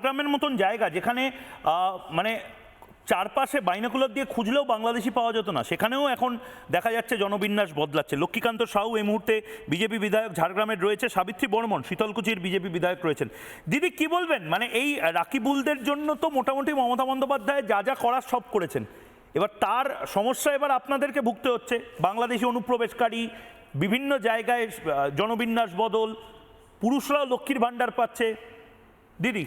ঝাড়গ্রামের মতন জায়গা যেখানে মানে চারপাশে বাইনোকুলার দিয়ে খুঁজলেও বাংলাদেশি পাওয়া যেত না, সেখানেও এখন দেখা যাচ্ছে জনবিন্যাস বদলাচ্ছে। লক্ষ্মীকান্ত সাউ এই মুহূর্তে বিজেপি বিধায়ক ঝাড়গ্রামের রয়েছে, সাবিত্রী বর্মন শীতলকুচির বিজেপি বিধায়ক রয়েছেন। দিদি কি বলবেন, মানে এই রাকিবুলদের জন্য তো মোটামুটি মমতা বন্দ্যোপাধ্যায় যা যা করার সব করেছেন, এবার তার সমস্যা এবার আপনাদেরকে ভুগতে হচ্ছে। বাংলাদেশি অনুপ্রবেশকারী, বিভিন্ন জায়গায় জনবিন্যাস বদল, পুরুষরাও লক্ষ্মীর ভাণ্ডার পাচ্ছে। দিদি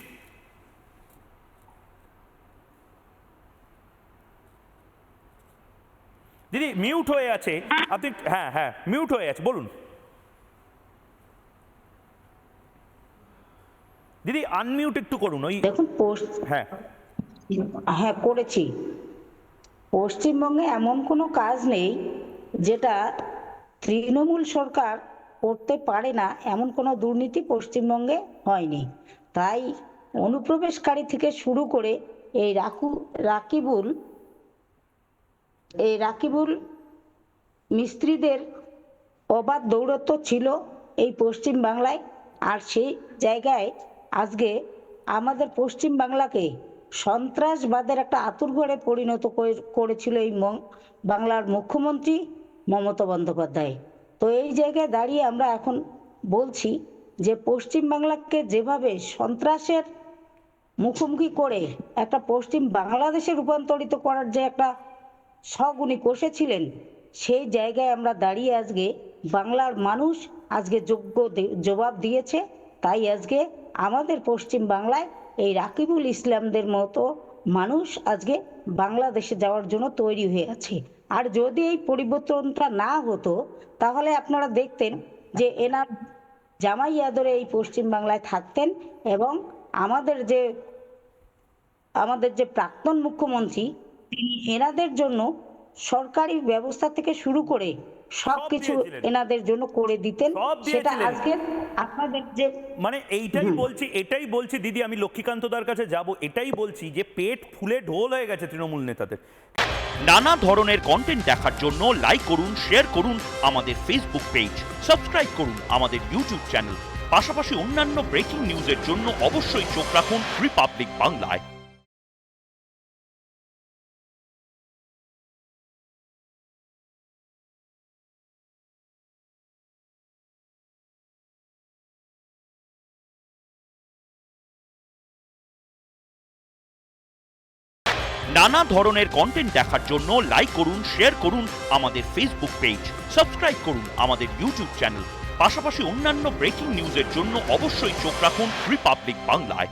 দিদি মিউট হয়ে আছে আপনি, হ্যাঁ হ্যাঁ মিউট হয়ে আছে, বলুন দিদি, আনমিউট একটু করুন ওই। দেখুন হ্যাঁ হ্যাঁ করেছি। পশ্চিমবঙ্গে এমন কোনো কাজ নেই যেটা তৃণমূল সরকার করতে পারে না, এমন কোনো দুর্নীতি পশ্চিমবঙ্গে হয়নি। তাই অনুপ্রবেশকারী থেকে শুরু করে এই রাকিবুল মিস্ত্রিদের অবাধ দৌরত্ব ছিল এই পশ্চিম বাংলায়। আর সেই জায়গায় আজকে আমাদের পশ্চিম বাংলাকে সন্ত্রাসবাদের একটা আঁতুড়ঘরে পরিণত করেছিল এই বাংলার মুখ্যমন্ত্রী মমতা বন্দ্যোপাধ্যায়। তো এই জায়গায় দাঁড়িয়ে আমরা এখন বলছি যে পশ্চিম বাংলাকে যেভাবে সন্ত্রাসের মুখোমুখি করে একটা পশ্চিম বাংলাদেশে রূপান্তরিত করার যে একটা শখ উনি কষেছিলেন, সেই জায়গায় আমরা দাঁড়িয়ে আজকে বাংলার মানুষ আজকে যোগ্য জবাব দিয়েছে। তাই আজকে আমাদের পশ্চিম বাংলায় এই রাকিবুল ইসলামদের মতো মানুষ আজকে বাংলাদেশে যাওয়ার জন্য তৈরি হয়ে আছে। আর যদি এই পরিবর্তনটা না হতো তাহলে আপনারা দেখতেন যে এনার জামাই আদরে এই পশ্চিম বাংলায় থাকতেন এবং আমাদের যে প্রাক্তন মুখ্যমন্ত্রী তিনি এনাদের জন্য সরকারি ব্যবস্থা থেকে শুরু করে সবকিছু এনাদের জন্য করে দিতেন। সেটা আজকে আপনাদের যে মানে এটাই বলছি দিদি, আমি লক্ষ্মীকান্ত দার কাছে যাব, এটাই বলছি যে পেট ফুলে ঢোল হয়ে গেছে তৃণমূল নেতাদের। নানা ধরনের কন্টেন্ট দেখার জন্য লাইক করুন, শেয়ার করুন আমাদের ফেসবুক পেজ, সাবস্ক্রাইব করুন আমাদের ইউটিউব চ্যানেল। পাশাপাশি অন্যান্য ব্রেকিং নিউজের জন্য অবশ্যই চোখ রাখুন রিপাবলিক বাংলায়। নানা ধরনের কন্টেন্ট দেখার জন্য লাইক করুন, শেয়ার করুন আমাদের ফেসবুক পেজ, সাবস্ক্রাইব করুন আমাদের ইউটিউব চ্যানেল। পাশাপাশি অন্যান্য ব্রেকিং নিউজের জন্য অবশ্যই চোখ রাখুন রিপাবলিক বাংলায়।